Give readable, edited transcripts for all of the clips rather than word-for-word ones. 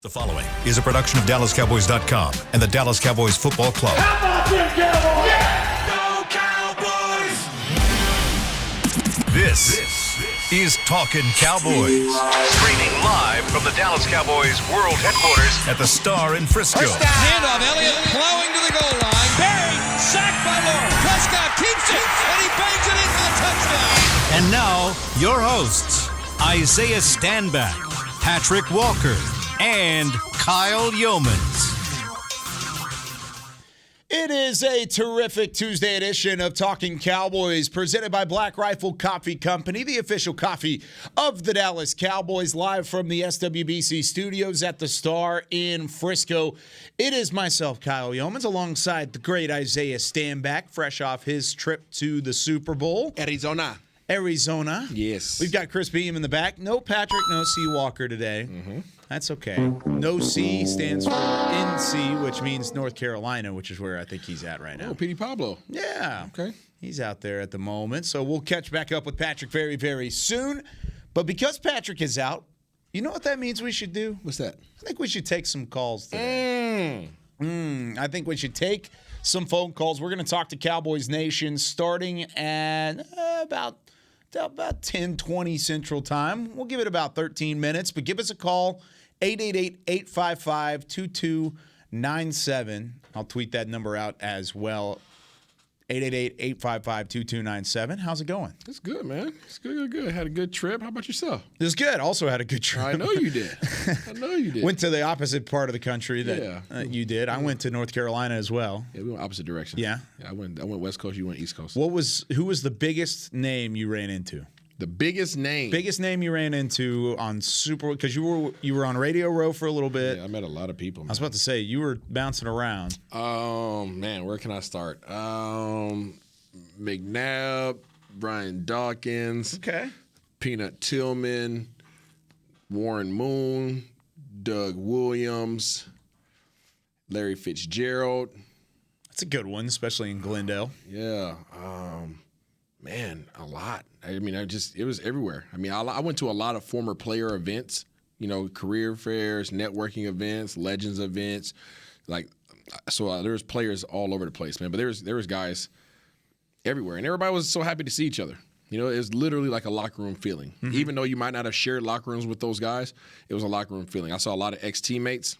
The following is a production of DallasCowboys.com and the Dallas Cowboys Football Club. How about them Cowboys? Yeah! Go Cowboys! This is Talkin Cowboys. Streaming live from the Dallas Cowboys World Headquarters at the Star in Frisco. Handoff, Elliott plowing to the goal line. Barry, sacked by Lawrence. Prescott keeps it, and he bangs it in for the touchdown. And now, your hosts, Isaiah Stanback, Patrick Walker, and Kyle Yeomans. It is a terrific Tuesday edition of Talkin Cowboys, presented by Black Rifle Coffee Company, the official coffee of the Dallas Cowboys, live from the SWBC studios at the Star in Frisco. It is myself, Kyle Yeomans, alongside the great Isaiah Stanback, fresh off his trip to the Super Bowl. Arizona. Yes. We've got Chris Beam in the back. No Patrick, no C. Walker today. That's okay. No C stands for NC, which means North Carolina, which is where I think he's at right now. Oh, Petey Pablo. Yeah. Okay. He's out there at the moment. So we'll catch back up with Patrick very, very soon. But because Patrick is out, you know what that means we should do? What's that? I think we should take some calls today. I think we should take some phone calls. We're going to talk to Cowboys Nation starting at about 10:20 Central Time. We'll give it about 13 minutes, but give us a call, 888-855-2297. I'll tweet that number out as well, 888-855-2297. How's it going? It's good, man. It's good. Had a good trip. How about yourself? It was good. Also had a good trip. I know you did. Went to the opposite part of the country that you did. I went to North Carolina as well. Yeah, we went opposite directions. Yeah? I went West Coast, you went East Coast. Who was the biggest name you ran into? The biggest name? Biggest name you ran into on Super, because you were on Radio Row for a little bit. Yeah, I met a lot of people, man. I was about to say, you were bouncing around. Man, where can I start? McNabb, Brian Dawkins. Okay. Peanut Tillman, Warren Moon, Doug Williams, Larry Fitzgerald. That's a good one, especially in Glendale. Yeah. Man, a lot. I mean, it was everywhere. I mean, I went to a lot of former player events, career fairs, networking events, legends events. So there was players all over the place, man. But there was guys everywhere, and everybody was so happy to see each other. It was literally like a locker room feeling. Even though you might not have shared locker rooms with those guys, it was a locker room feeling. I saw a lot of ex-teammates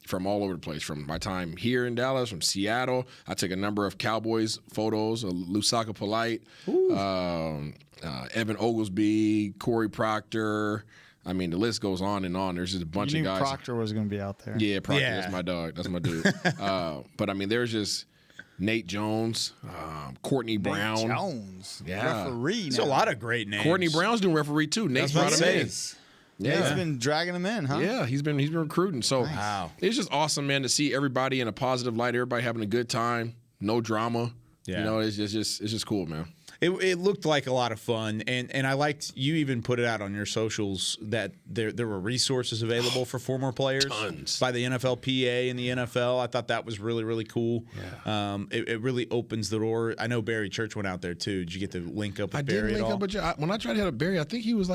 from all over the place, from my time here in Dallas, from Seattle. I took a number of Cowboys photos, Lusaka Polite, Evan Oglesby, Corey Proctor. I mean, the list goes on and on. There's just a bunch of guys. Proctor was going to be out there. Yeah, Proctor. That's my dog. That's my dude. But, I mean, there's just Nate Jones, Courtney Brown. Nate Jones. Yeah. Referee. There's a lot of great names. Courtney Brown's doing referee, too. Nate's brought him in. Yeah, he's been dragging them in, huh? Yeah, he's been recruiting. So Wow. It's just awesome, man, to see everybody in a positive light, everybody having a good time, no drama. Yeah. It's just cool, man. It looked like a lot of fun, and I liked you even put it out on your socials that there were resources available for former players. Tons. By the NFLPA and the NFL. I thought that was really, really cool. Yeah. It really opens the door. I know Barry Church went out there, too. Did you get to link up with Barry at all? When I tried to hit up Barry, I think he was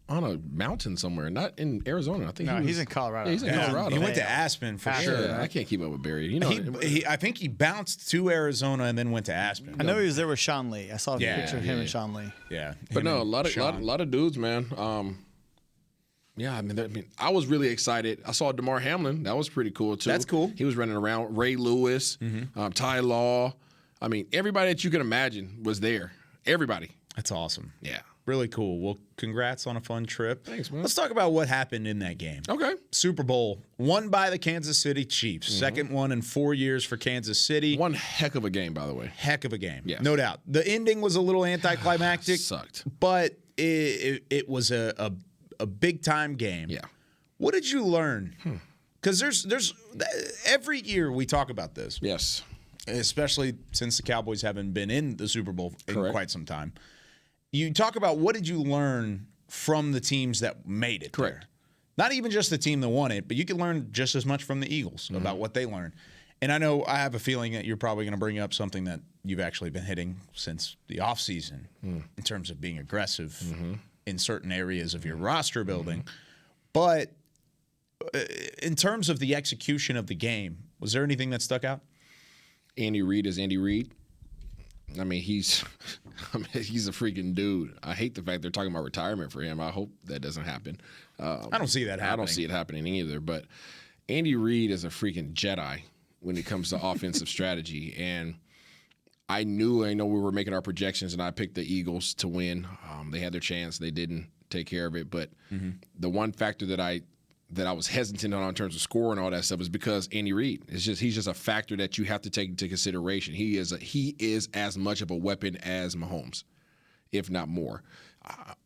on a mountain somewhere, not in Arizona. I think he's in Colorado. Yeah, he's in Colorado. He went to Aspen for sure. Yeah, I can't keep up with Barry. I think he bounced to Arizona and then went to Aspen. I know he was there with Sean Lee. I saw a picture of him and Sean Lee. Yeah. But no, a lot of dudes, man. I mean, I was really excited. I saw DeMar Hamlin. That was pretty cool, too. That's cool. He was running around. Ray Lewis, Ty Law. I mean, everybody that you can imagine was there. Everybody. That's awesome. Yeah. Really cool. Well, congrats on a fun trip. Thanks, man. Let's talk about what happened in that game. Okay. Super Bowl, won by the Kansas City Chiefs. Second one in 4 years for Kansas City. One heck of a game, by the way. Heck of a game. Yes. No doubt. The ending was a little anticlimactic. Sucked. But it was a big-time game. Yeah. What did you learn? Because there's every year we talk about this. Yes. Especially since the Cowboys haven't been in the Super Bowl in Correct. quite some time. You talk about what did you learn from the teams that made it Correct. there. Not even just the team that won it, but you can learn just as much from the Eagles about what they learned. And I know I have a feeling that you're probably going to bring up something that you've actually been hitting since the offseason in terms of being aggressive in certain areas of your roster building. But in terms of the execution of the game, was there anything that stuck out? Andy Reid is Andy Reid. I mean, he's a freaking dude. I hate the fact they're talking about retirement for him. I hope that doesn't happen. I don't see that happening. I don't see it happening either. But Andy Reid is a freaking Jedi when it comes to offensive strategy. And I know we were making our projections, and I picked the Eagles to win. They had their chance. They didn't take care of it. But the one factor that I was hesitant on in terms of score and all that stuff is because Andy Reid he's just a factor that you have to take into consideration. He is as much of a weapon as Mahomes, if not more,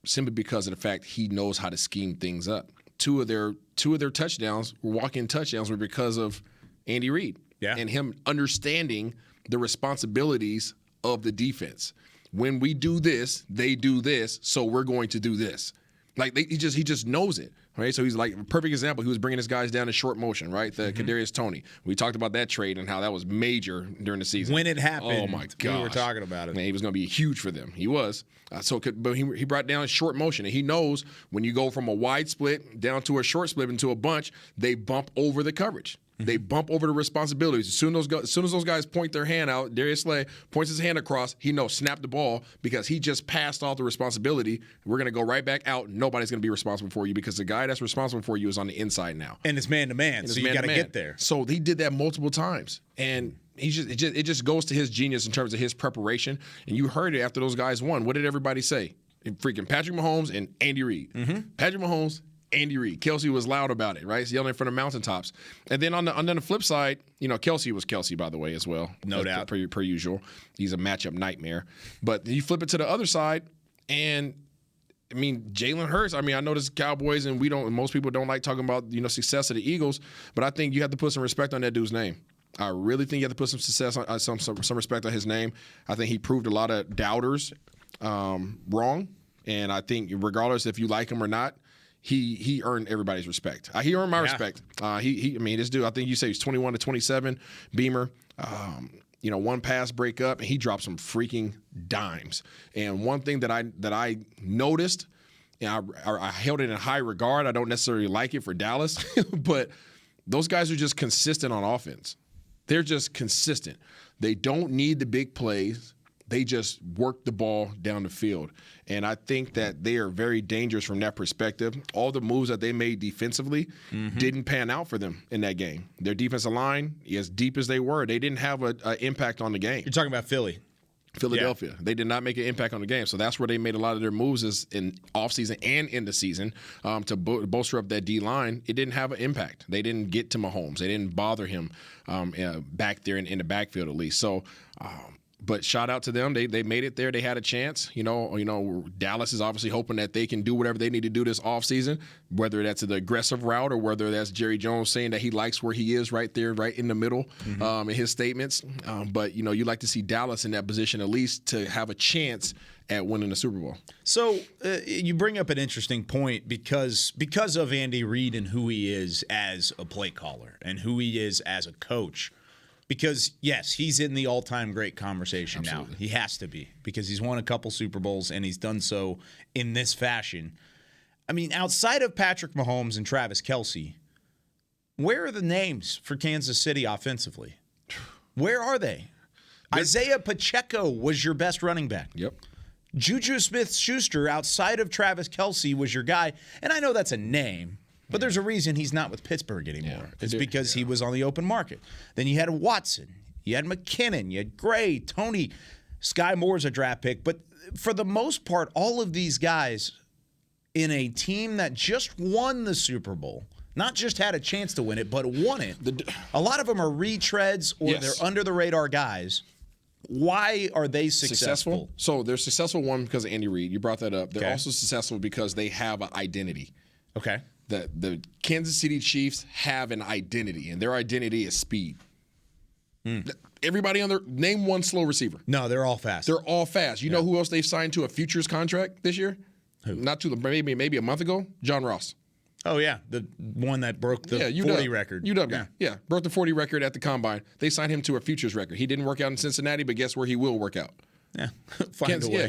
simply because of the fact he knows how to scheme things up. Two of their touchdowns, walk-in touchdowns, were because of Andy Reid and him understanding the responsibilities of the defense. When we do this, they do this, so we're going to do this. Like he just knows it, right? So he's like a perfect example. He was bringing his guys down in short motion, right? The Kadarius Toney. We talked about that trade and how that was major during the season. When it happened, oh my god, we were talking about it. Man, he was going to be huge for them. He was. But he brought down short motion, and he knows when you go from a wide split down to a short split into a bunch, they bump over the coverage. They bump over the responsibilities. As soon as those guys point their hand out, Darius Slay points his hand across, he knows snap the ball because he just passed off the responsibility. We're going to go right back out. Nobody's going to be responsible for you because the guy that's responsible for you is on the inside now. And it's man-to-man, so you got to get there. So he did that multiple times. And it just goes to his genius in terms of his preparation. And you heard it after those guys won. What did everybody say? Freaking Patrick Mahomes and Andy Reid. Patrick Mahomes, Andy Reid. Kelsey was loud about it, right? He's yelling from the mountaintops. And then on the flip side, Kelsey was Kelsey, by the way, as well. No doubt. Per usual. He's a matchup nightmare. But you flip it to the other side, and I mean, Jalen Hurts. I mean, I know this is Cowboys, and most people don't like talking about success of the Eagles, but I think you have to put some respect on that dude's name. I really think you have to put some success on some respect on his name. I think he proved a lot of doubters wrong, and I think regardless if you like him or not, he earned everybody's respect. He earned my respect. This dude, I think you say he's 21 to 27, Beamer. One pass breakup, and he dropped some freaking dimes. And one thing that I noticed, and I held it in high regard. I don't necessarily like it for Dallas, but those guys are just consistent on offense. They're just consistent. They don't need the big plays. They just work the ball down the field. And I think that they are very dangerous from that perspective. All the moves that they made defensively didn't pan out for them in that game. Their defensive line, as deep as they were, they didn't have an impact on the game. You're talking about Philadelphia. They did not make an impact on the game. So that's where they made a lot of their moves is in offseason and in the season to bolster up that D-line. It didn't have an impact. They didn't get to Mahomes. They didn't bother him back there in the backfield at least. So but shout out to them. They made it there. They had a chance. Dallas is obviously hoping that they can do whatever they need to do this offseason, whether that's the aggressive route or whether that's Jerry Jones saying that he likes where he is right there, right in the middle in his statements. But you like to see Dallas in that position at least to have a chance at winning the Super Bowl. So you bring up an interesting point because of Andy Reid and who he is as a play caller and who he is as a coach. Because, yes, he's in the all-time great conversation now. He has to be because he's won a couple Super Bowls, and he's done so in this fashion. I mean, outside of Patrick Mahomes and Travis Kelce, where are the names for Kansas City offensively? Where are they? Isaiah Pacheco was your best running back. Yep. Juju Smith-Schuster, outside of Travis Kelce, was your guy. And I know that's a name. But there's a reason he's not with Pittsburgh anymore. It's because he was on the open market. Then you had Watson. You had McKinnon. You had Gray, Tony. Sky Moore's a draft pick. But for the most part, all of these guys in a team that just won the Super Bowl, not just had a chance to win it, but won it, a lot of them are retreads or they're under-the-radar guys. Why are they successful? So they're successful, one, because of Andy Reid. You brought that up. They're also successful because they have an identity. Okay. The Kansas City Chiefs have an identity, and their identity is speed. Everybody on their name one slow receiver. No, they're all fast. They're all fast. You know who else they've signed to a futures contract this year? Who? Not too maybe a month ago. John Ross. Oh yeah, the one that broke the 40 record. UW. Yeah, broke the 40 record at the combine. They signed him to a futures record. He didn't work out in Cincinnati, but guess where he will work out? Yeah,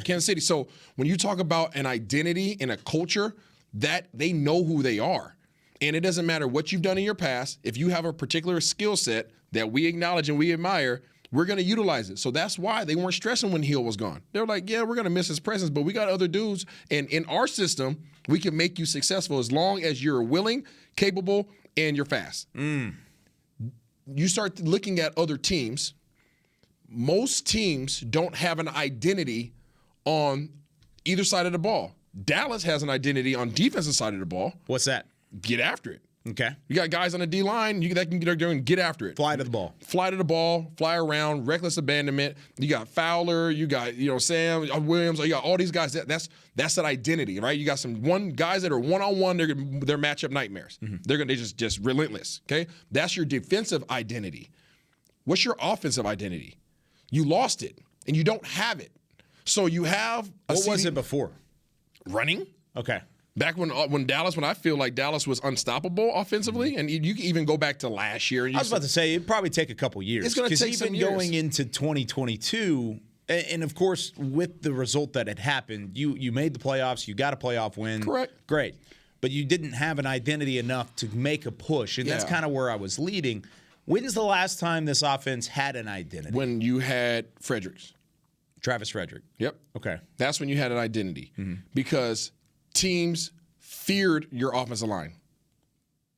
Kansas City. So when you talk about an identity and a culture, that they know who they are. And it doesn't matter what you've done in your past. If you have a particular skill set that we acknowledge and we admire, we're going to utilize it. So that's why they weren't stressing when Hill was gone. They were like, yeah, we're going to miss his presence, but we got other dudes. And in our system, we can make you successful as long as you're willing, capable, and you're fast. You start looking at other teams. Most teams don't have an identity on either side of the ball. Dallas has an identity on defensive side of the ball. What's that? Get after it. Okay. You got guys on the D line that can get after it. Fly to the ball. Fly to the ball, fly around, reckless abandonment. You got Fowler, you got Sam Williams, you got all these guys. That's that identity, right? You got some guys that are one-on-one. They're matchup nightmares. They're just relentless. Okay, that's your defensive identity. What's your offensive identity? You lost it, and you don't have it. So you have what was it before? Running. Okay. Back when I feel like Dallas was unstoppable offensively, and you can even go back to last year. And I was about to say it'd probably take a couple years. It's going to take some years. Even going into 2022, and of course with the result that had happened, you made the playoffs, you got a playoff win. Correct. Great. But you didn't have an identity enough to make a push, and that's kind of where I was leading. When's the last time this offense had an identity? When you had Fredericks. Travis Frederick. Yep. Okay. That's when you had an identity because teams feared your offensive line.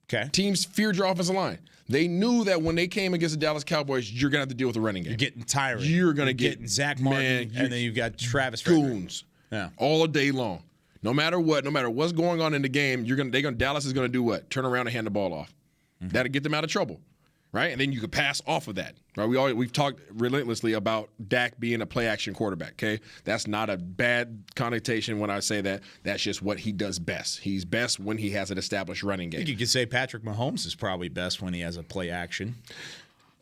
Okay. Teams feared your offensive line. They knew that when they came against the Dallas Cowboys, you're going to have to deal with the running game. You're getting tired. You're going to get Zach Martin, and then you've got Travis Frederick. Goons all day long. No matter what's going on in the game, Dallas is going to do what? Turn around and hand the ball off. That'll get them out of trouble. Right? And then you can pass off of that. Right? We've talked relentlessly about Dak being a play-action quarterback, okay? That's not a bad connotation when I say that. That's just what he does best. He's best when he has an established running game. I think you could say Patrick Mahomes is probably best when he has a play-action.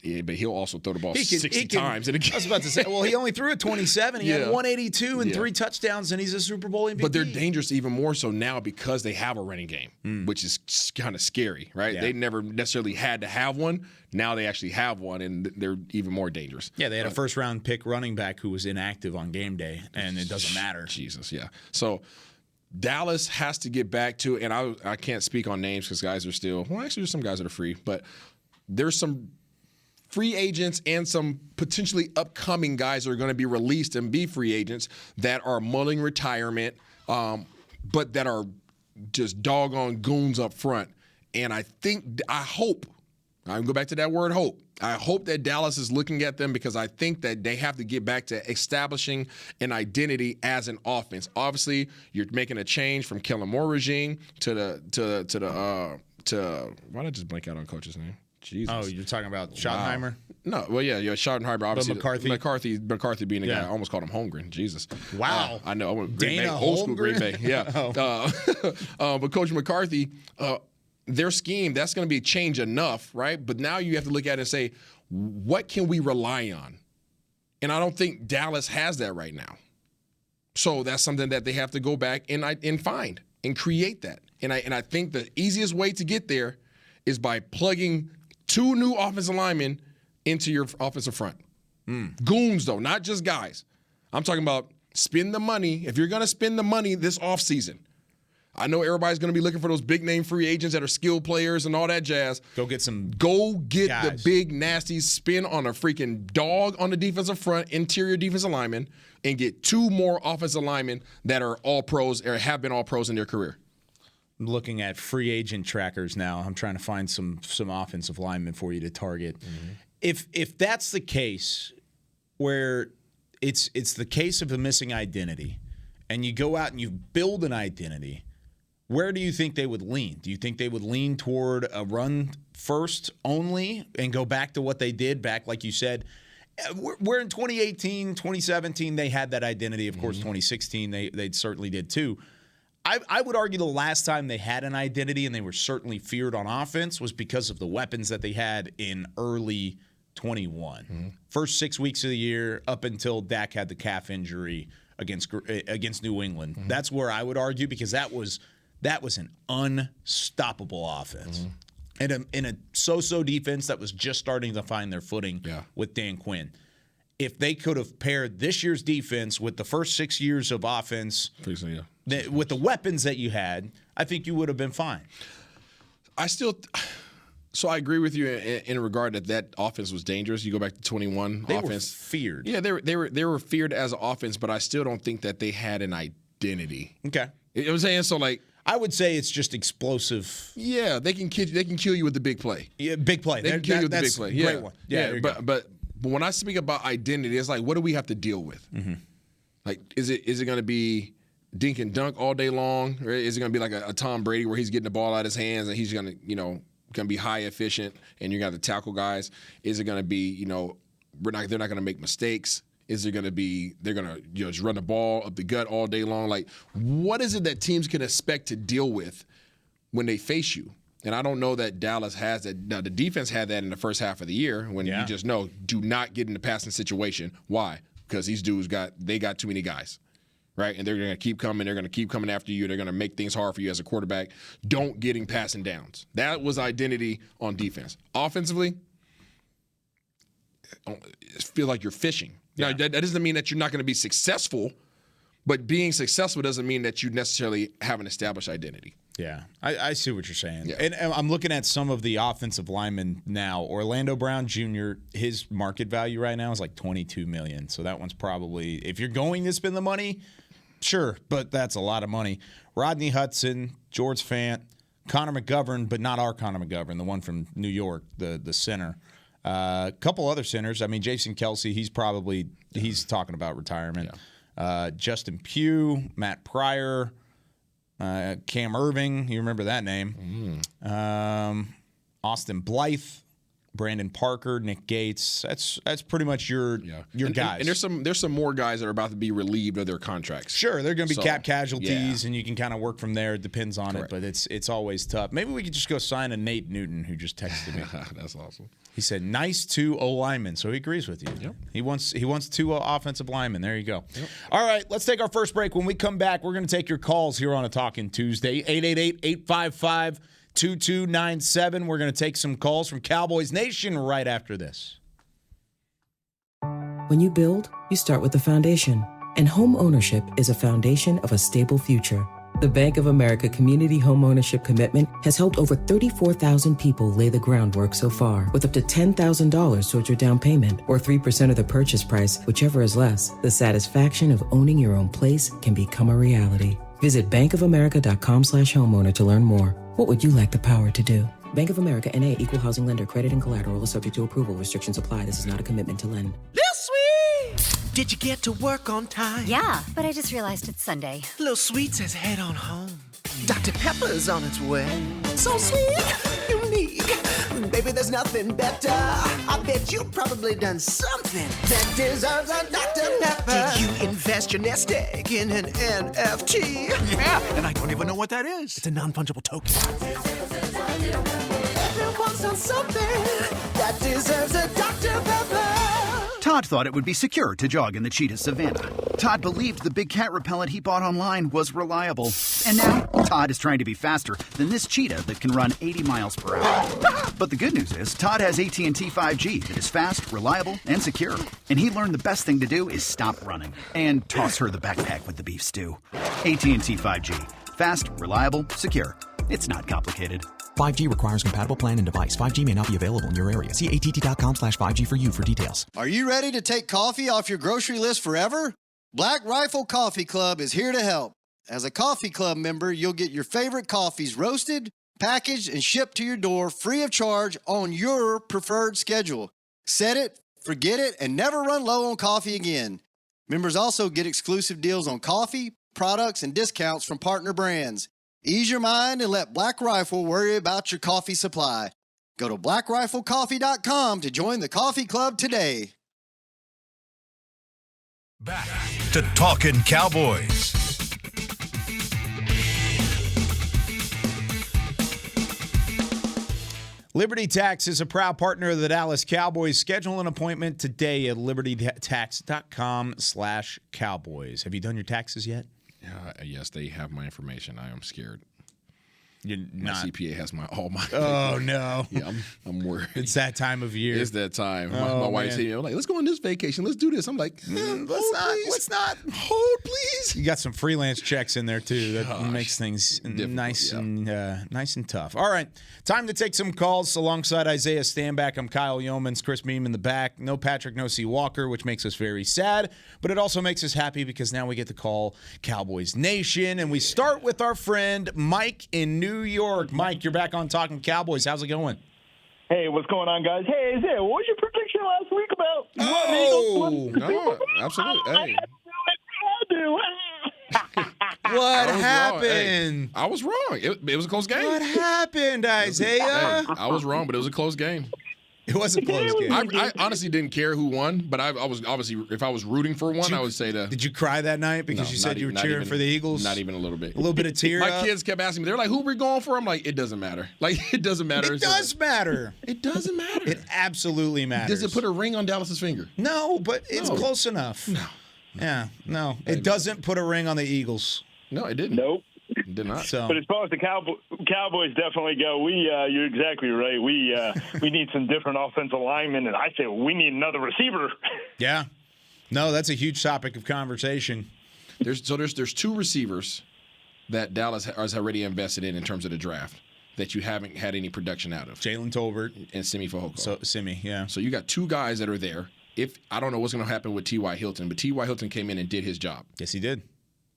Yeah, but he'll also throw the ball 60 times in a game. I was about to say, well, he only threw it 27. He had 182 and 3 touchdowns, and he's a Super Bowl MVP. But they're dangerous even more so now because they have a running game, which is kind of scary, right? Yeah. They never necessarily had to have one. Now they actually have one, and they're even more dangerous. Yeah, they had a first-round pick running back who was inactive on game day, and it doesn't matter. Jesus, yeah. So Dallas has to get back to, and I can't speak on names because guys are still, well, actually there's some guys that are free, but there's some free agents and some potentially upcoming guys that are going to be released and be free agents that are mulling retirement, but that are just doggone goons up front. And I hope, I go back to that word hope. I hope that Dallas is looking at them because I think that they have to get back to establishing an identity as an offense. Obviously, you're making a change from Kellen Moore regime to why did I just blank out on coach's name? Jesus. Oh, you're talking about Schottenheimer? Wow. No, well, yeah, Schottenheimer. Obviously, but McCarthy being the guy. I almost called him Holmgren. Jesus. Wow. I know. I went Dana Green Bay, old school Green Holmgren? Bay. Yeah. But Coach McCarthy, their scheme, that's going to be change enough, right? But now you have to look at it and say, what can we rely on? And I don't think Dallas has that right now. So that's something that they have to go back and find and create that. And I think the easiest way to get there is by plugging 2 new offensive linemen into your offensive front. Goons, though, not just guys. I'm talking about spend the money. If you're going to spend the money this offseason, I know everybody's going to be looking for those big-name free agents that are skilled players and all that jazz. Go get guys. The big, nasty spin on a freaking dog on the defensive front, interior defensive lineman, and get 2 more offensive linemen that are all pros or have been all pros in their career. I'm looking at free agent trackers now. I'm trying to find some offensive linemen for you to target. If that's the case, where it's the case of a missing identity, and you go out and you build an identity, where do you think they would lean? Do you think they would lean toward a run first only and go back to what they did back, like you said? Where in 2018, 2017, they had that identity. Of course, 2016, they certainly did too. I would argue the last time they had an identity and they were certainly feared on offense was because of the weapons that they had in early 21. First 6 weeks of the year up until Dak had the calf injury against New England. That's where I would argue because that was an unstoppable offense. And in a so-so defense that was just starting to find their footing with Dan Quinn. If they could have paired this year's defense with the first 6 years of offense, with the weapons that you had, I think you would have been fine. So I agree with you in regard that offense was dangerous. You go back to 21 They offense. were feared. Yeah, they were feared as an offense, but I still don't think that they had an identity. Okay. You know what I'm saying? So like, I would say it's just explosive. yeah, they can kill you with the big play. Yeah, big play. They can kill you with the big play. Yeah. Great one. Yeah, but when I speak about identity, it's like, what do we have to deal with? Mm-hmm. Like, is it going to be dink and dunk all day long, or is it going to be like a Tom Brady where he's getting the ball out of his hands and he's going to be high efficient and you're going to tackle guys? Is it going to be they're not going to make mistakes? Is it going to be they're going to just run the ball up the gut all day long? Like, what is it that teams can expect to deal with when they face you? And I don't know that Dallas has that. Now, the defense had that in the first half of the year when you just know, do not get in the passing situation. Why? Because these dudes got too many guys, right? And they're going to keep coming. They're going to keep coming after you. They're going to make things hard for you as a quarterback. Don't getting passing downs. That was identity on defense. Offensively, it feels like you're fishing. Now, that doesn't mean that you're not going to be successful, but being successful doesn't mean that you necessarily have an established identity. Yeah, I see what you're saying. Yeah. And I'm looking at some of the offensive linemen now. Orlando Brown Jr., his market value right now is like $22 million. So that one's probably, if you're going to spend the money, sure, but that's a lot of money. Rodney Hudson, George Fant, Connor McGovern, but not our Connor McGovern, the one from New York, the center. A couple other centers. I mean, Jason Kelsey, he's talking about retirement. Yeah. Justin Pugh, Matt Pryor, Cam Irving, you remember that name. Austin Blythe, Brandon Parker, Nick Gates. That's pretty much your guys. And there's some more guys that are about to be relieved of their contracts. Sure, they're going to be cap casualties, and you can kind of work from there. It depends on it, but it's always tough. Maybe we could just go sign a Nate Newton, who just texted me. That's awesome. He said, nice 2 O-linemen. So he agrees with you. Yep. He wants 2 offensive linemen. There you go. Yep. All right, let's take our first break. When we come back, we're going to take your calls here on a Talkin' Tuesday. 888-855-2297. We're going to take some calls from Cowboys Nation right after this. When you build, you start with the foundation. And home ownership is a foundation of a stable future. The Bank of America Community Home Ownership Commitment has helped over 34,000 people lay the groundwork so far, with up to $10,000 towards your down payment or 3% of the purchase price, whichever is less. The satisfaction of owning your own place can become a reality. Visit bankofamerica.com/homeowner to learn more. What would you like the power to do? Bank of America N.A. Equal Housing Lender. Credit and collateral is subject to approval. Restrictions apply. This is not a commitment to lend. Lil Sweet! Did you get to work on time? Yeah, but I just realized it's Sunday. Lil Sweet says head on home. Dr. Pepper's on its way. So sweet, unique. Baby, there's nothing better. I bet you've probably done something that deserves a Dr. Pepper. Did you invest your nest egg in an NFT? Yeah, and I don't even know what that is. It's a non-fungible token. Everyone's done something that deserves a Dr. Pepper. Todd thought it would be secure to jog in the cheetah savanna. Todd believed the big cat repellent he bought online was reliable. And now, Todd is trying to be faster than this cheetah that can run 80 miles per hour. But the good news is, Todd has AT&T 5G that is fast, reliable, and secure. And he learned the best thing to do is stop running and toss her the backpack with the beef stew. AT&T 5G. Fast, reliable, secure. It's not complicated. 5G requires compatible plan and device. 5G may not be available in your area. See att.com/5G for you for details. Are you ready to take coffee off your grocery list forever? Black Rifle Coffee Club is here to help. As a coffee club member, you'll get your favorite coffees roasted, packaged, and shipped to your door free of charge on your preferred schedule. Set it, forget it, and never run low on coffee again. Members also get exclusive deals on coffee, products, and discounts from partner brands. Ease your mind and let Black Rifle worry about your coffee supply. Go to blackriflecoffee.com to join the coffee club today. Back to Talkin' Cowboys. Liberty Tax is a proud partner of the Dallas Cowboys. Schedule an appointment today at libertytax.com/cowboys. Have you done your taxes yet? Yes, they have my information. I am scared. You're my not. CPA has all my. Oh no! Yeah, I'm worried. It's that time of year. It's that time. My wife's here. I'm like, let's go on this vacation. Let's do this. I'm like, let's not. Hold, please. You got some freelance checks in there too. That makes things nice and tough. All right, time to take some calls alongside Isaiah Stanback. I'm Kyle Yeomans, Chris Beam in the back. No Patrick, no C. Walker, which makes us very sad, but it also makes us happy because now we get to call Cowboys Nation, and we start with our friend Mike in New York. Mike, you're back on Talkin Cowboys. How's it going? Hey, what's going on, guys? Hey, Isaiah, what was your prediction last week about? No, absolutely. Hey. What happened? I was wrong. It was a close game. What happened, Isaiah? I was wrong, but it was a close game. It was a close game. I honestly didn't care who won, but I was obviously, if I was rooting for one, I would say that. Did you cry that night because you said you were cheering for the Eagles? Not even a little bit. A little bit of tear. My kids kept asking me. They're like, "Who we going for?" I'm like, "It doesn't matter. Like, it doesn't matter." It does matter. It doesn't matter. It absolutely matters. Does it put a ring on Dallas's finger? No, but it's close enough. No. Yeah, no. It doesn't put a ring on the Eagles. No, it didn't. Nope. It did not. So. But as far as the Cowboys definitely go, you're exactly right. We need some different offensive linemen, and I say we need another receiver. Yeah. No, that's a huge topic of conversation. There's two receivers that Dallas has already invested in terms of the draft that you haven't had any production out of. Jalen Tolbert and Simi Fehoko. So Simi, yeah. So you got two guys that are there. If I don't know what's going to happen with T.Y. Hilton, but T.Y. Hilton came in and did his job. Yes, he did.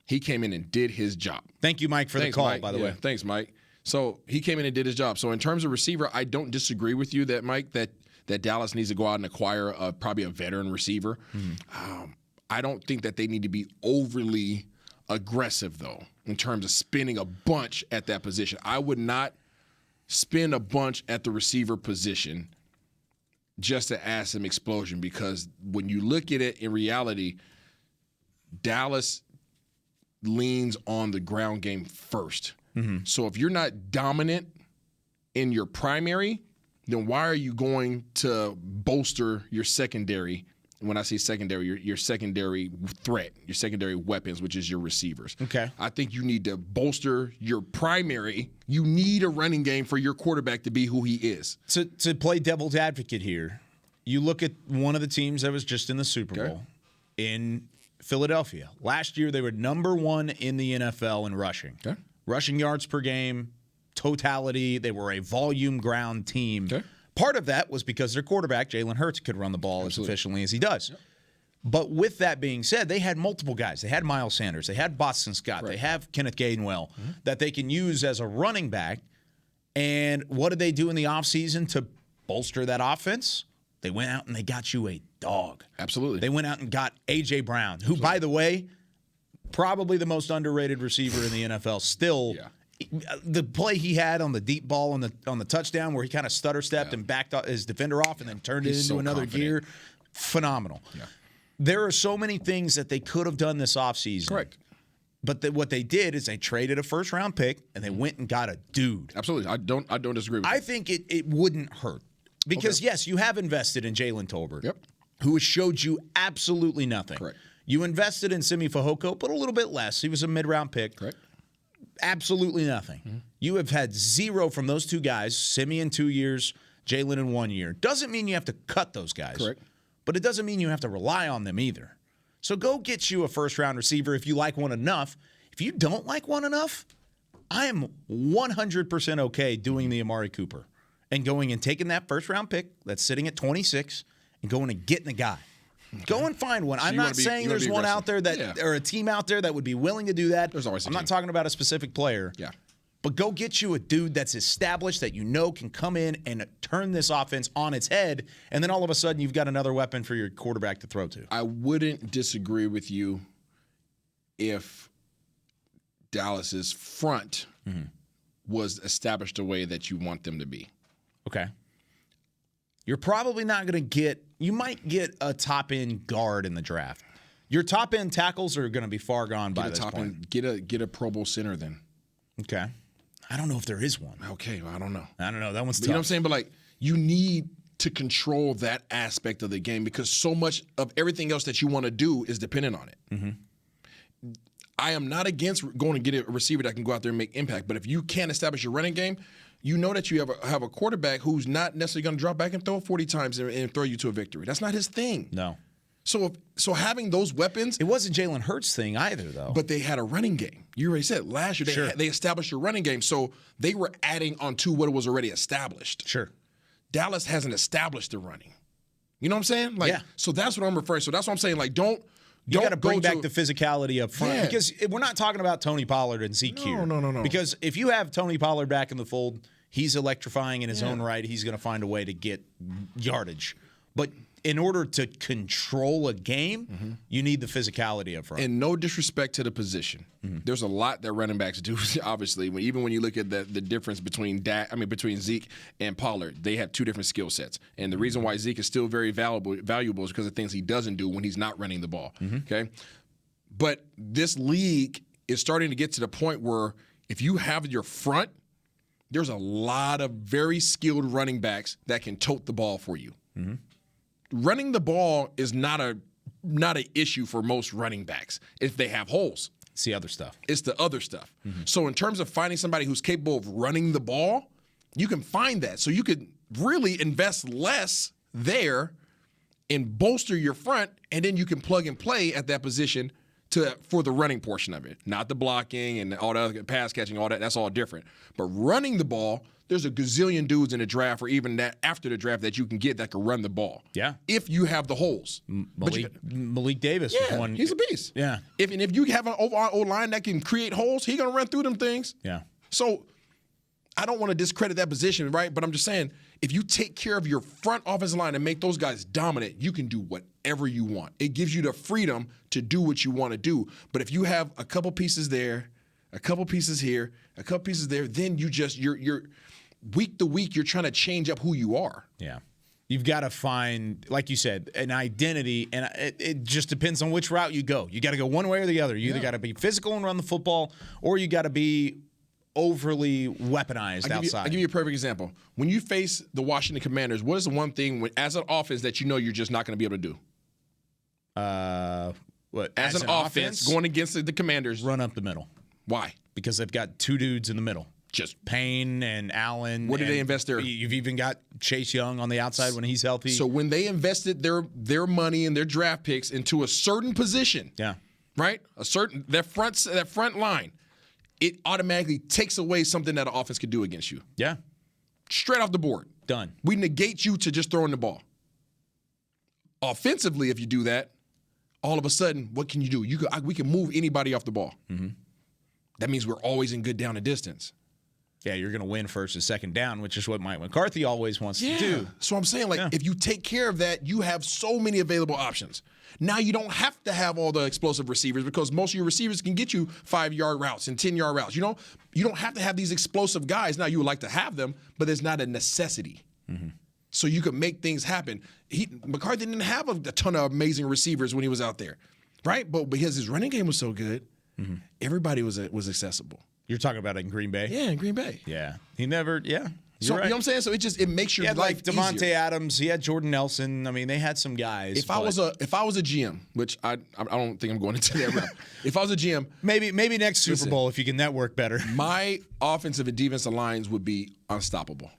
He came in and did his job. Thank you, Mike, for the call, Mike. by the way. Thanks, Mike. So he came in and did his job. So in terms of receiver, I don't disagree with you that, Mike, that Dallas needs to go out and acquire probably a veteran receiver. I don't think that they need to be overly aggressive, though, in terms of spending a bunch at that position. I would not spend a bunch at the receiver position just to add some explosion, because when you look at it in reality, Dallas leans on the ground game first. So if you're not dominant in your primary, then why are you going to bolster your secondary? When I say secondary, your secondary threat, your secondary weapons, which is your receivers. Okay. I think you need to bolster your primary. You need a running game for your quarterback to be who he is. To play devil's advocate here, you look at one of the teams that was just in the Super Bowl in Philadelphia. Last year, they were number one in the NFL in rushing. Okay. Rushing yards per game, totality. They were a volume ground team. Okay. Part of that was because their quarterback, Jalen Hurts, could run the ball as efficiently as he does. Yep. But with that being said, they had multiple guys. They had Miles Sanders. They had Boston Scott. They have Kenneth Gainwell that they can use as a running back. And what did they do in the offseason to bolster that offense? They went out and they got you a dog. Absolutely. They went out and got A.J. Brown, who, by the way, probably the most underrated receiver in the NFL still. Yeah. The play he had on the deep ball on the touchdown where he kind of stutter stepped and backed his defender off and then turned it into another gear, phenomenal. Yeah. There are so many things that they could have done this offseason. Correct. But what they did is they traded a first-round pick and they went and got a dude. Absolutely. I don't disagree with you. I think it wouldn't hurt. Because, yes, you have invested in Jalen Tolbert, who has showed you absolutely nothing. Correct. You invested in Simi Fehoko, but a little bit less. He was a mid-round pick. Correct. Absolutely nothing. You have had zero from those two guys, Simi in 2 years, Jalen in 1 year. Doesn't mean you have to cut those guys. Correct. But it doesn't mean you have to rely on them either. So go get you a first-round receiver if you like one enough. If you don't like one enough, I am 100% okay doing the Amari Cooper and going and taking that first-round pick that's sitting at 26 and going and getting a guy. Okay. Go and find one. So I'm not saying there's one out there that or a team out there that would be willing to do that. There's always I'm not talking about a specific player. Yeah. But go get you a dude that's established that you know can come in and turn this offense on its head, and then all of a sudden you've got another weapon for your quarterback to throw to. I wouldn't disagree with you if Dallas's front was established the way that you want them to be. Okay. You're probably not going to get – you might get a top-end guard in the draft. Your top-end tackles are going to be far gone by this point. Get a Pro Bowl center then. Okay. I don't know if there is one. Okay, well, I don't know. I don't know. That one's tough. You know what I'm saying? But, like, you need to control that aspect of the game because so much of everything else that you want to do is dependent on it. Mm-hmm. I am not against going to get a receiver that can go out there and make impact, but if you can't establish your running game, you know that you have a quarterback who's not necessarily going to drop back and throw 40 times and throw you to a victory. That's not his thing. No. So having those weapons, it wasn't Jalen Hurts' thing either, though. But they had a running game. You already said last year they established a running game, so they were adding onto what was already established. Sure. Dallas hasn't established the running. You know what I'm saying? Like, so that's what I'm referring. So that's what I'm saying. Like, don't got to bring back the physicality up front because we're not talking about Tony Pollard and Zeke here. No. Because if you have Tony Pollard back in the fold, he's electrifying in his own right. He's going to find a way to get yardage. But in order to control a game, you need the physicality up front. And no disrespect to the position. There's a lot that running backs do, obviously. Even when you look at the difference between Zeke and Pollard, they have two different skill sets. And the reason why Zeke is still very valuable is because of things he doesn't do when he's not running the ball. Okay? But this league is starting to get to the point where if you have your front, there's a lot of very skilled running backs that can tote the ball for you. Running the ball is not an issue for most running backs if they have holes. It's the other stuff. It's the other stuff. So in terms of finding somebody who's capable of running the ball, you can find that. So you could really invest less there and bolster your front, and then you can plug and play at that position for the running portion of it. Not the blocking and all the other pass catching, all that. That's all different. But running the ball, there's a gazillion dudes in the draft or even that after the draft that you can get that can run the ball. Yeah. If you have the holes. Malik Davis was one. He's a beast. Yeah. If you have an O-line that can create holes, he's going to run through them things. Yeah. So I don't want to discredit that position, right? But I'm just saying, if you take care of your front offensive line and make those guys dominant, you can do whatever you want. It gives you the freedom to do what you want to do. But if you have a couple pieces there, a couple pieces here, a couple pieces there, then you're week to week, you're trying to change up who you are. Yeah. You've got to find, like you said, an identity, and it just depends on which route you go. You got to go one way or the other. You either got to be physical and run the football, or you got to be overly weaponized outside. I'll give you a perfect example. When you face the Washington Commanders, what is the one thing as an offense that you know you're just not going to be able to do? As an offense going against the Commanders? Run up the middle. Why? Because they've got two dudes in the middle. Just Payne and Allen. What did they invest there? You've even got Chase Young on the outside when he's healthy. So when they invested their money and their draft picks into a certain position, right? That front line, it automatically takes away something that an offense could do against you. Yeah. Straight off the board. Done. We negate you to just throwing the ball. Offensively, if you do that, all of a sudden, what can you do? We can move anybody off the ball. That means we're always in good down and distance. Yeah, you're going to win first and second down, which is what Mike McCarthy always wants to do. So I'm saying, if you take care of that, you have so many available options. Now you don't have to have all the explosive receivers because most of your receivers can get you 5-yard routes and 10-yard routes. You don't have to have these explosive guys. Now you would like to have them, but it's not a necessity. So you can make things happen. McCarthy didn't have a ton of amazing receivers when he was out there, right? But because his running game was so good, everybody was accessible. You're talking about in Green Bay? Yeah, in Green Bay. Yeah. He never, So right. You know what I'm saying? So it makes your life Devontae easier. Adams. He had Jordan Nelson. I mean, they had some guys. If I was a GM, which I don't think I'm going into that route. If I was a GM, maybe next Super Bowl if you can network better. My offensive and defensive lines would be unstoppable.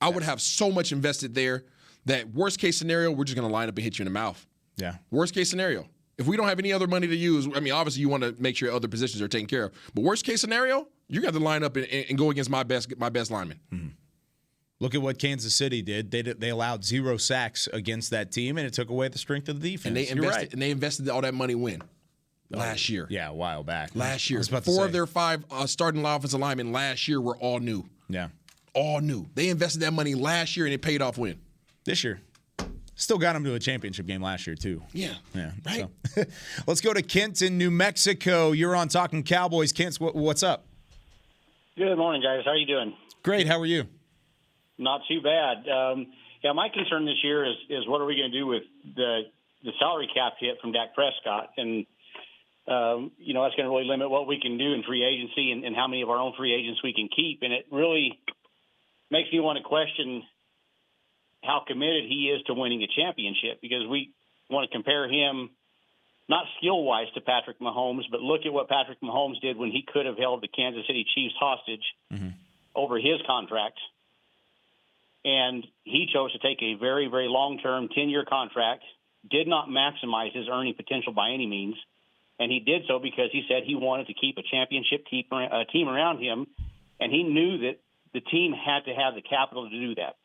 I would have so much invested there that worst case scenario, we're just going to line up and hit you in the mouth. Yeah. Worst case scenario. If we don't have any other money to use, I mean, obviously you want to make sure other positions are taken care of. But worst case scenario, you got to line up and go against my best lineman. Look at what Kansas City did. They allowed 0 sacks against that team, and it took away the strength of the defense. And they invested all that money when? Last year. Yeah, a while back. Last year. 4 of their 5 starting offensive linemen last year were all new. Yeah. All new. They invested that money last year, and it paid off when? This year. Still got them to a championship game last year, too. Yeah. Right. So. Let's go to Kent in New Mexico. You're on Talkin Cowboys. Kent, what's up? Good morning, guys. How are you doing? Great. How are you? Not too bad. My concern this year is what are we going to do with the salary cap hit from Dak Prescott? And, that's going to really limit what we can do in free agency and how many of our own free agents we can keep. And it really makes me want to question how committed he is to winning a championship, because we want to compare him not skill-wise to Patrick Mahomes, but look at what Patrick Mahomes did when he could have held the Kansas City Chiefs hostage over his contract. And he chose to take a very, very long-term 10-year contract, did not maximize his earning potential by any means. And he did so because he said he wanted to keep a championship team around him, and he knew that the team had to have the capital to do that,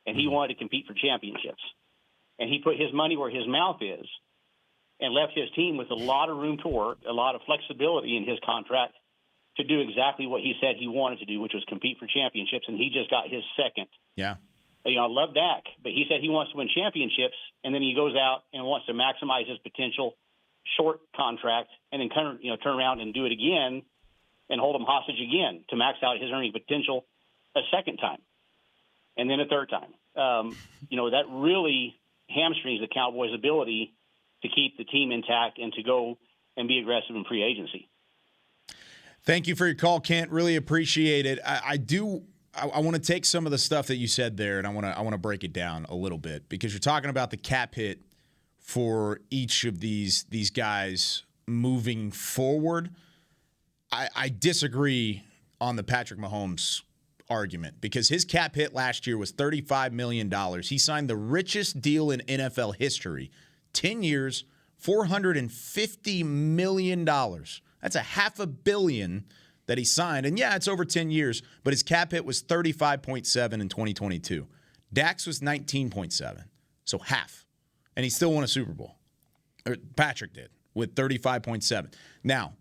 and he wanted to compete for championships. And he put his money where his mouth is and left his team with a lot of room to work, a lot of flexibility in his contract to do exactly what he said he wanted to do, which was compete for championships, and he just got his second. Yeah. I love Dak, but he said he wants to win championships, and then he goes out and wants to maximize his potential short contract, and then turn around and do it again and hold him hostage again to max out his earning potential a second time and then a third time. That really hamstrings the Cowboys' ability to keep the team intact and to go and be aggressive in free agency. Thank you for your call, Kent. Really appreciate it. I want to take some of the stuff that you said there, and I want to break it down a little bit, because you're talking about the cap hit for each of these guys moving forward. I disagree on the Patrick Mahomes argument, because his cap hit last year was $35 million. He signed the richest deal in NFL history, 10 years, $450 million. That's a $500 million that he signed. And yeah, it's over 10 years, but his cap hit was 35.7 in 2022. Dak's was 19.7, so half. And he still won a Super Bowl. Or Patrick did, with 35.7. Now,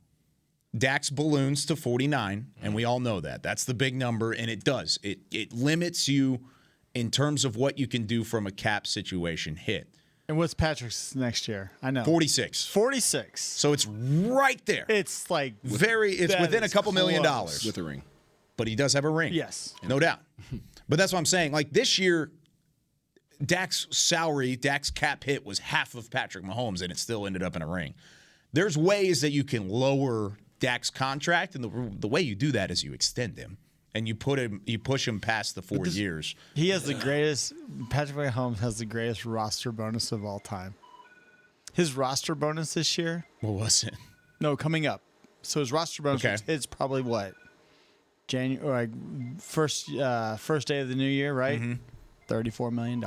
Dak's balloons to 49, and we all know that. That's the big number, and it does. It limits you in terms of what you can do from a cap situation hit. And what's Patrick's next year? I know. 46. 46. So it's right there. It's like it's within a couple $1 million. With a ring. But he does have a ring. Yes. No doubt. But that's what I'm saying. Like this year, Dak's cap hit was half of Patrick Mahomes, and it still ended up in a ring. There's ways that you can lower Dak's contract, and the way you do that is you extend him, and you push him past the 4 years. He has the greatest. Patrick Mahomes has the greatest roster bonus of all time. His roster bonus this year. What was it? No, coming up. So his roster bonus it's probably what? January, first day of the new year, right? Mm-hmm. $34 million.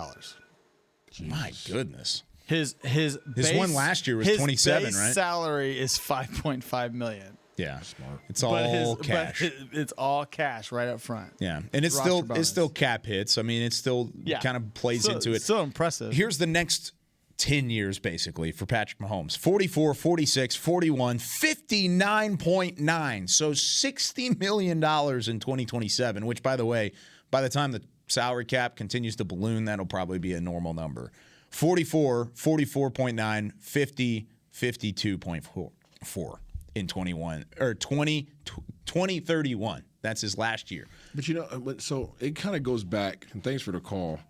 My goodness. His base, one last year was 27, base right? Salary is $5.5 million. Yeah, smart. It's all cash. It's all cash right up front. Yeah, and it's still cap hits. I mean, it still kind of plays into it. So impressive. Here's the next 10 years basically for Patrick Mahomes: 44, 46, 41, 59.9. So $60 million in 2027. Which, by the way, by the time the salary cap continues to balloon, that'll probably be a normal number. 44, 44.9, 50, 52.4 in 2031. That's his last year. But so it kind of goes back, and thanks for the call.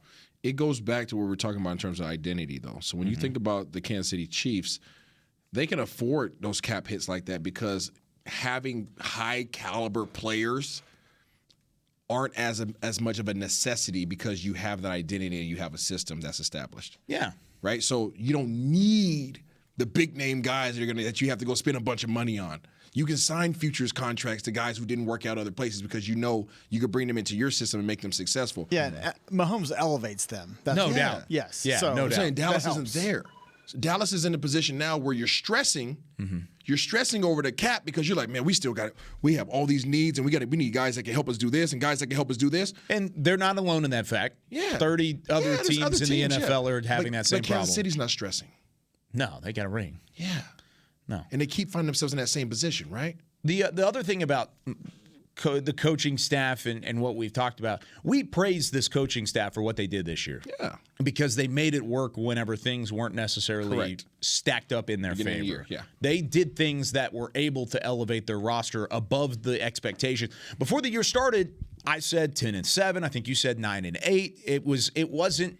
It goes back to what we're talking about in terms of identity, though. So when you think about the Kansas City Chiefs, they can afford those cap hits like that because having high caliber players aren't as much of a necessity because you have that identity and you have a system that's established. Yeah. Right? So you don't need the big name guys that you have to go spend a bunch of money on. You can sign futures contracts to guys who didn't work out other places because you know you could bring them into your system and make them successful. Yeah, Mahomes elevates them. No doubt. Yes. Yeah, so, no doubt. I'm saying Dallas isn't there. So Dallas is in a position now where you're stressing. Mm-hmm. You're stressing over the cap because you're like, man, we still got it. We have all these needs, and we need guys that can help us do this, and guys that can help us do this. And they're not alone in that fact. Yeah, 30 other teams in the NFL are having that same problem. Kansas City's not stressing. No, they got a ring. Yeah, no, and they keep finding themselves in that same position, right? The other thing about the coaching staff and what we've talked about, we praise this coaching staff for what they did this year. Yeah. Because they made it work whenever things weren't necessarily stacked up in their favor. Yeah. They did things that were able to elevate their roster above the expectation. Before the year started, I said 10-7. I think you said 9-8.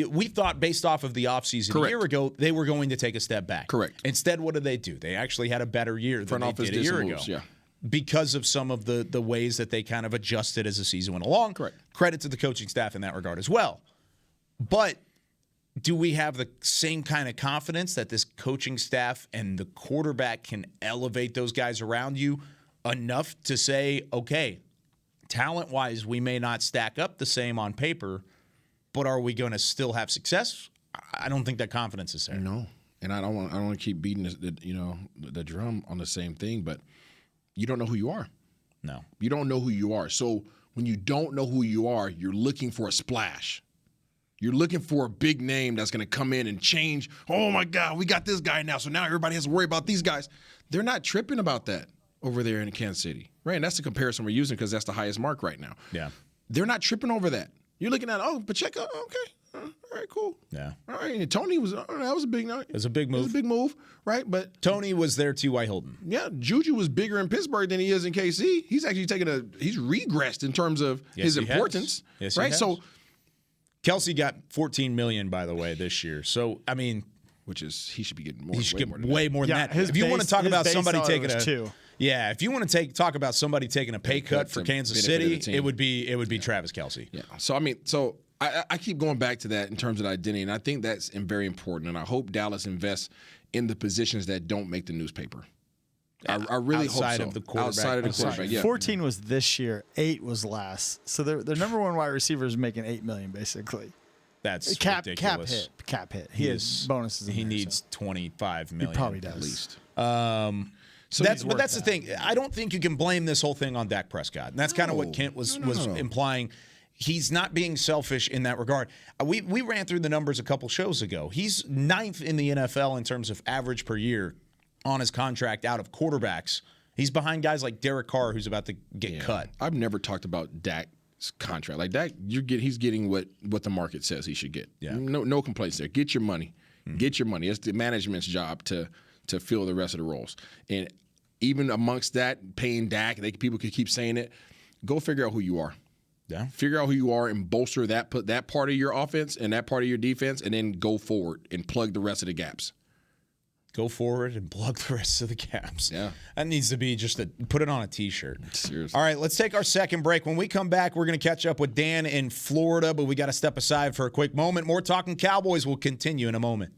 We thought based off of the offseason a year ago, they were going to take a step back. Correct. Instead, what did? They actually had a better year than they did a year ago. Yeah. Because of some of the ways that they kind of adjusted as the season went along. Correct. Credit to the coaching staff in that regard as well. But do we have the same kind of confidence that this coaching staff and the quarterback can elevate those guys around you enough to say, okay, talent-wise, we may not stack up the same on paper, but are we going to still have success? I don't think that confidence is there. No, and I don't want to keep beating the drum on the same thing, but you don't know who you are. No, you don't know who you are. So when you don't know who you are, you're looking for a splash. You're looking for a big name that's going to come in and change. Oh, my God, we got this guy now. So now everybody has to worry about these guys. They're not tripping about that over there in Kansas City, right? And that's the comparison we're using because that's the highest mark right now. Yeah. They're not tripping over that. You're looking at, Pacheco, okay. All right, cool. Yeah. All right, and Tony that was a big move. It was a big move, right? But Tony was there too. T.Y. Hilton. Yeah, Juju was bigger in Pittsburgh than he is in KC. He's actually he's regressed in terms of his importance. Yes, right? So Kelsey got $14 million, by the way, this year. So I mean, he should be getting more. He should get way more than that. If you want to talk about somebody taking if you want to talk about somebody taking a pay cut for Kansas City, it would be Travis Kelsey. Yeah. So I keep going back to that in terms of identity, and I think that's very important. And I hope Dallas invests in the positions that don't make the newspaper. I really hope so. Outside of the quarterback. Yeah. 14 was this year. 8 was last. So their number one wide receiver is making $8 million basically. That's ridiculous. Cap hit. He has bonuses. He needs $25 million. He probably does at least. That's the thing. I don't think you can blame this whole thing on Dak Prescott. And that's kind of what Kent was implying. He's not being selfish in that regard. We ran through the numbers a couple shows ago. He's 9th in the NFL in terms of average per year on his contract out of quarterbacks. He's behind guys like Derek Carr, who's about to get cut. I've never talked about Dak's contract. Like Dak, he's getting what the market says he should get. Yeah. No complaints there. Get your money. Get your money. It's the management's job to fill the rest of the roles. And even amongst that, paying Dak, people could keep saying it. Go figure out who you are. Yeah. Figure out who you are and bolster that part of your offense and that part of your defense, and then go forward and plug the rest of the gaps. Go forward and plug the rest of the gaps. Yeah. That needs to be put it on a T-shirt. Seriously. All right, let's take our second break. When we come back, we're going to catch up with Dan in Florida, but we got to step aside for a quick moment. More Talking Cowboys will continue in a moment.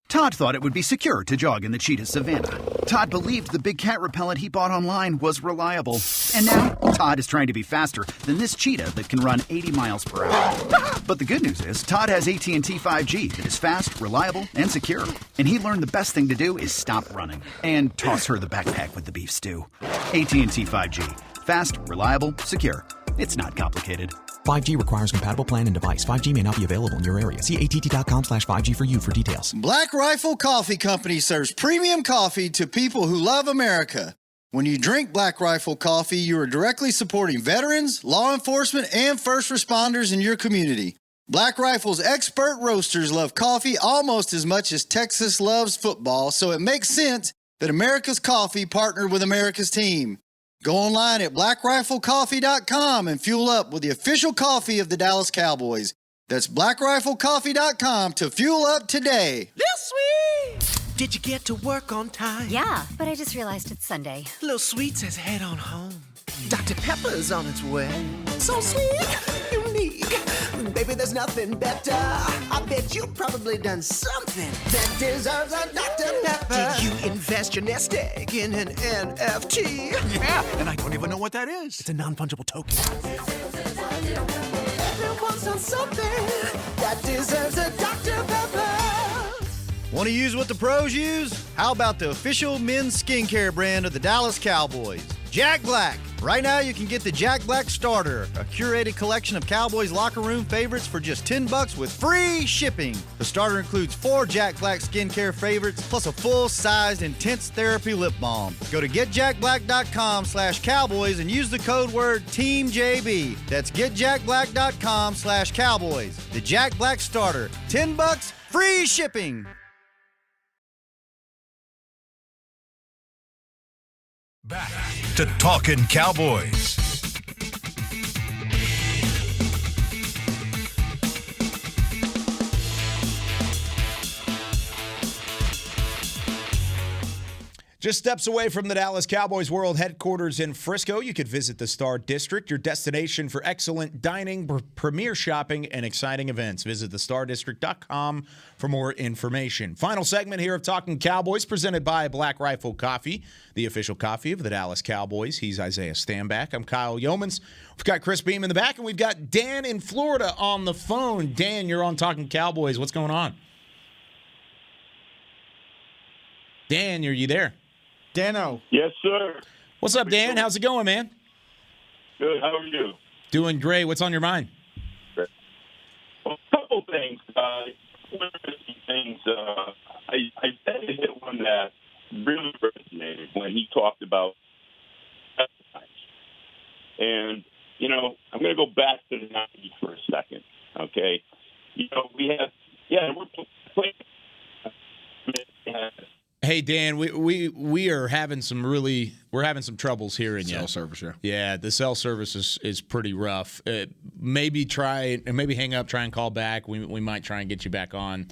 Todd thought it would be secure to jog in the cheetah savanna. Todd believed the big cat repellent he bought online was reliable. And now, Todd is trying to be faster than this cheetah that can run 80 miles per hour. But the good news is, Todd has AT&T 5G that is fast, reliable, and secure. And he learned the best thing to do is stop running and toss her the backpack with the beef stew. AT&T 5G. Fast, reliable, secure. It's not complicated. 5G requires compatible plan and device. 5G may not be available in your area. See att.com/5G for you for details. Black Rifle Coffee Company serves premium coffee to people who love America. When you drink Black Rifle Coffee, you are directly supporting veterans, law enforcement, and first responders in your community. Black Rifle's expert roasters love coffee almost as much as Texas loves football, so it makes sense that America's Coffee partnered with America's team. Go online at blackriflecoffee.com and fuel up with the official coffee of the Dallas Cowboys. That's blackriflecoffee.com to fuel up today. Lil Sweet! Did you get to work on time? Yeah, but I just realized it's Sunday. Lil Sweet says head on home. Dr. Pepper's on its way. So sweet, unique. Baby, there's nothing better. I bet you've probably done something that deserves a Dr. Pepper. Did you invest your nest egg in an NFT? Yeah, and I don't even know what that is. It's a non-fungible token. Everyone's done something that deserves a Dr. Pepper. Want to use what the pros use? How about the official men's skincare brand of the Dallas Cowboys? Jack Black. Right now, you can get the Jack Black Starter, a curated collection of Cowboys locker room favorites for just $10 with free shipping. The starter includes 4 Jack Black skincare favorites, plus a full-sized intense therapy lip balm. Go to getjackblack.com/cowboys and use the code word TEAMJB. That's getjackblack.com/cowboys. The Jack Black Starter, $10, free shipping. Back to Talkin' Cowboys. Just steps away from the Dallas Cowboys World Headquarters in Frisco, you could visit the Star District, your destination for excellent dining, premier shopping, and exciting events. Visit thestardistrict.com for more information. Final segment here of Talkin Cowboys, presented by Black Rifle Coffee, the official coffee of the Dallas Cowboys. He's Isaiah Stanback. I'm Kyle Yeomans. We've got Chris Beam in the back, and we've got Dan in Florida on the phone. Dan, you're on Talkin Cowboys. What's going on? Dan, are you there? Dano. Yes, sir. What's up, Dan? How's it going, man? Good. How are you? Doing great. What's on your mind? Well, a couple things. One of the things, I said to hit one that really resonated when he talked about exercise. And, you know, I'm going to go back to the 90s for a second, okay? You know, we're playing. Hey Dan, we are having some troubles hearing you. Cell service, yeah. Yeah, the cell service is pretty rough. Maybe hang up, try and call back. We might try and get you back on.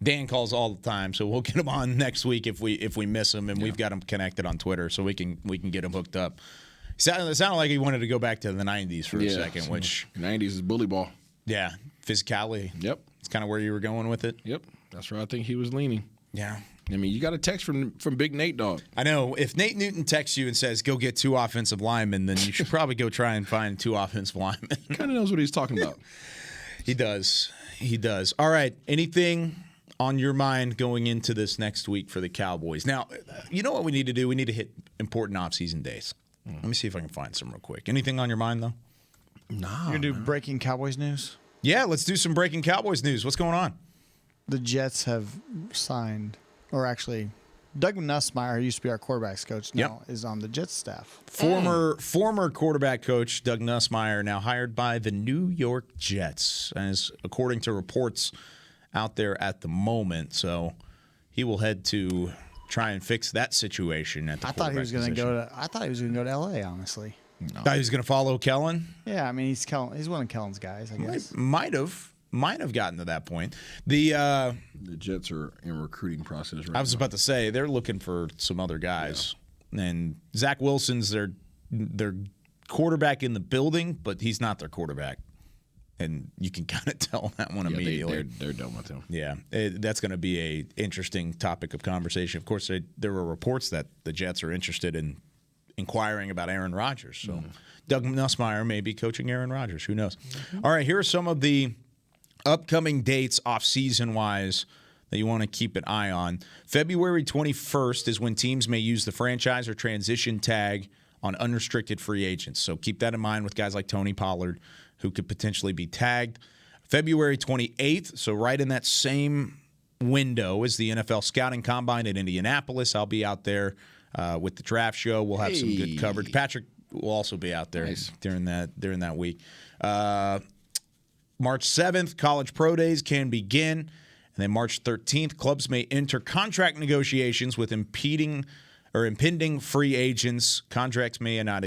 Dan calls all the time, so we'll get him on next week if we miss him, and we've got him connected on Twitter, so we can get him hooked up. It sounded like he wanted to go back to the 90s for a second, which 90s is bully ball. Yeah, physicality. Yep, it's kind of where you were going with it. Yep, that's where I think he was leaning. Yeah. I mean, you got a text from Big Nate, dog. I know. If Nate Newton texts you and says, go get 2 offensive linemen, then you should probably go try and find 2 offensive linemen. Kind of knows what he's talking about. He does. All right. Anything on your mind going into this next week for the Cowboys? Now, you know what we need to do? We need to hit important off-season days. Let me see if I can find some real quick. Anything on your mind, though? No. You're going to do breaking Cowboys news? Yeah, let's do some breaking Cowboys news. What's going on? The Jets have signed, or actually, Doug Nussmeier, who used to be our quarterbacks coach, now is on the Jets staff. Former quarterback coach Doug Nussmeier, now hired by the New York Jets, as according to reports out there at the moment. So he will head to try and fix that situation at the quarterback position. I thought he was going to go to L.A., honestly. No. Thought he was going to follow Kellen? Yeah, I mean, he's one of Kellen's guys, I guess. Might have gotten to that point. The Jets are in recruiting process right now. I was about to say, they're looking for some other guys. Yeah. And Zach Wilson's their quarterback in the building, but he's not their quarterback. And you can kind of tell that one immediately. They're done with him. Yeah, that's going to be a interesting topic of conversation. Of course, there were reports that the Jets are interested in inquiring about Aaron Rodgers. So Doug Nussmeier may be coaching Aaron Rodgers. Who knows? All right, here are some of the upcoming dates off-season wise that you want to keep an eye on. February 21st is when teams may use the franchise or transition tag on unrestricted free agents. So keep that in mind with guys like Tony Pollard, who could potentially be tagged. February 28th, so right in that same window as the NFL Scouting Combine in Indianapolis. I'll be out there with the draft show. We'll have some good coverage. Patrick will also be out there during that week. March 7th, college pro days can begin. And then March 13th, clubs may enter contract negotiations with impending free agents. Contracts may not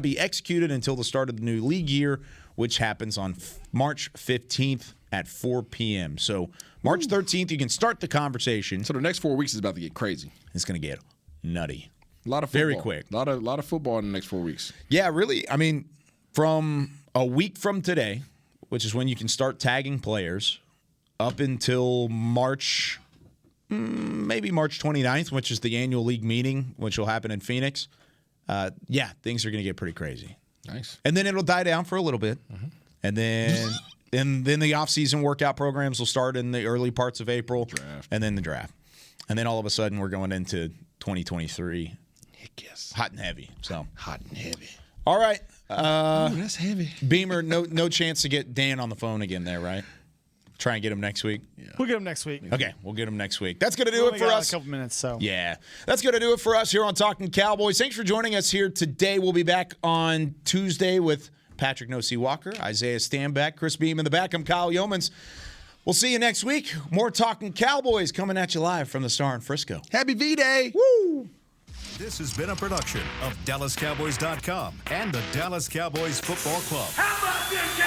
be executed until the start of the new league year, which happens on March 15th at 4 p.m. So March 13th, you can start the conversation. So the next 4 weeks is about to get crazy. It's going to get nutty. A lot of football. Very quick. A lot of football in the next 4 weeks. Yeah, really. I mean, from a week from today, which is when you can start tagging players, up until March 29th, which is the annual league meeting, which will happen in Phoenix. Things are going to get pretty crazy. Nice. And then it'll die down for a little bit. And then and then the off-season workout programs will start in the early parts of April. And then the draft. And then all of a sudden we're going into 2023. Yes. Hot and heavy. So hot and heavy. All right. That's heavy. Beamer, no chance to get Dan on the phone again there, right? Try and get him next week. Yeah. We'll get him next week. Okay, we'll get him next week. That's going to do it for us. A couple minutes, so. Yeah, that's going to do it for us here on Talkin Cowboys. Thanks for joining us here today. We'll be back on Tuesday with Patrick No-C Walker, Isaiah Stanback, Chris Beam in the back. I'm Kyle Yeomans. We'll see you next week. More Talkin Cowboys coming at you live from the Star in Frisco. Happy V-Day. Woo! This has been a production of DallasCowboys.com and the Dallas Cowboys Football Club. How about this,